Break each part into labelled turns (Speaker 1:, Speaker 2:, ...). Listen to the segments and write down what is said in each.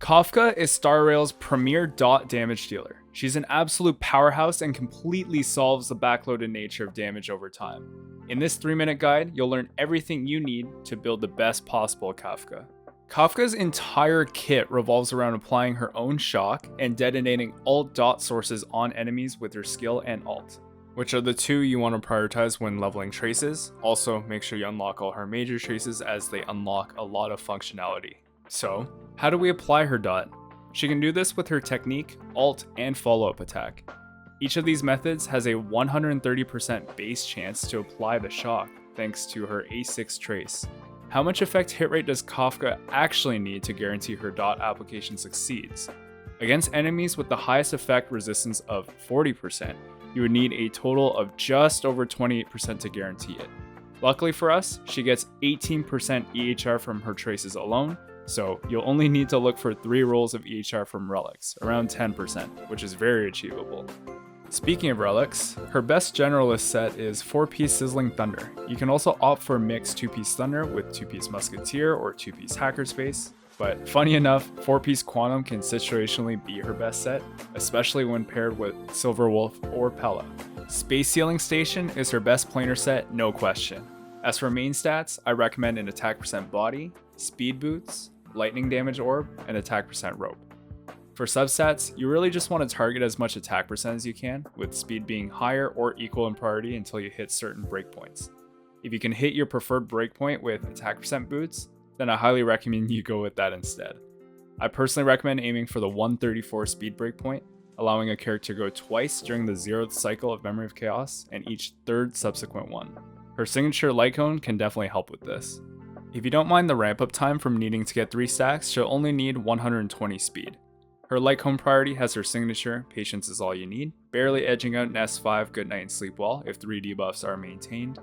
Speaker 1: Kafka is Star Rail's premier dot damage dealer. She's an absolute powerhouse and completely solves the backloaded nature of damage over time. In this 3-minute guide, you'll learn everything you need to build the best possible Kafka. Kafka's entire kit revolves around applying her own shock and detonating alt dot sources on enemies with her skill and alt, which are the two you want to prioritize when leveling traces. Also, make sure you unlock all her major traces as they unlock a lot of functionality. So, how do we apply her dot? She can do this with her technique, alt, and follow-up attack. Each of these methods has a 130% base chance to apply the shock, thanks to her A6 trace. How much effect hit rate does Kafka actually need to guarantee her dot application succeeds? Against enemies with the highest effect resistance of 40%, you would need a total of just over 28% to guarantee it. Luckily for us, she gets 18% EHR from her traces alone, so you'll only need to look for 3 rolls of EHR from relics, around 10%, which is very achievable. Speaking of relics, her best generalist set is 4-piece Sizzling Thunder. You can also opt for mixed 2-piece Thunder with 2-piece Musketeer or 2-piece Hackerspace, but funny enough, 4-piece Quantum can situationally be her best set, especially when paired with Silver Wolf or Pella. Space Sealing Station is her best planar set, no question. As for main stats, I recommend an attack percent body, speed boots, lightning damage orb, and attack percent rope. For substats, you really just want to target as much attack percent as you can, with speed being higher or equal in priority until you hit certain breakpoints. If you can hit your preferred breakpoint with attack percent boots, then I highly recommend you go with that instead. I personally recommend aiming for the 134 speed breakpoint, allowing a character to go twice during the 0th cycle of Memory of Chaos and each 3rd subsequent one. Her signature light cone can definitely help with this. If you don't mind the ramp up time from needing to get 3 stacks, she'll only need 120 speed. Her light cone priority has her signature, Patience is all you need, barely edging out an S5 Good Night and Sleep Wall if 3 debuffs are maintained.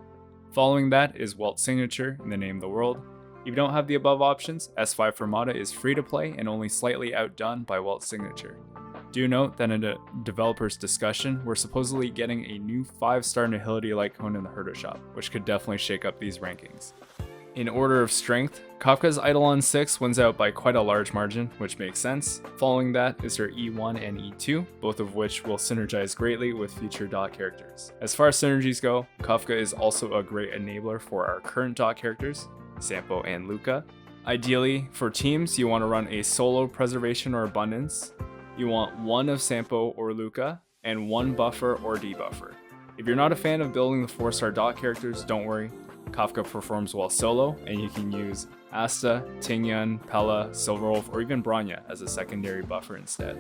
Speaker 1: Following that is Welt's signature, In the Name of the World. If you don't have the above options, S5 Fermata is free to play and only slightly outdone by Welt's signature. Do note that in a developer's discussion, we're supposedly getting a new 5-star Nihility light cone in the Herdo shop, which could definitely shake up these rankings. In order of strength, Kafka's Eidolon 6 wins out by quite a large margin, which makes sense. Following that is her E1 and E2, both of which will synergize greatly with future dot characters. As far as synergies go, Kafka is also a great enabler for our current dot characters, Sampo and Luca. Ideally, for teams, you want to run a solo Preservation or Abundance. You want 1 of Sampo or Luca, and 1 buffer or debuffer. If you're not a fan of building the 4-star dot characters, don't worry. Kafka performs well solo, and you can use Asta, Tingyan, Pella, Silverwolf, or even Bronya as a secondary buffer instead.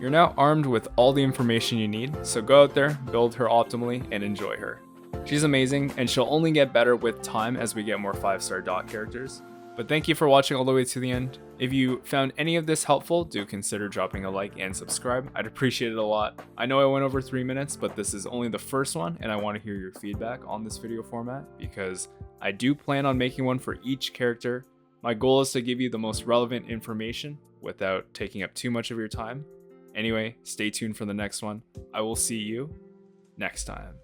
Speaker 1: You're now armed with all the information you need, so go out there, build her optimally, and enjoy her. She's amazing, and she'll only get better with time as we get more 5-star dot characters. But thank you for watching all the way to the end. If you found any of this helpful, do consider dropping a like and subscribe. I'd appreciate it a lot. I know I went over 3 minutes, but this is only the first one, and I want to hear your feedback on this video format because I do plan on making one for each character. My goal is to give you the most relevant information without taking up too much of your time. Anyway, stay tuned for the next one. I will see you next time.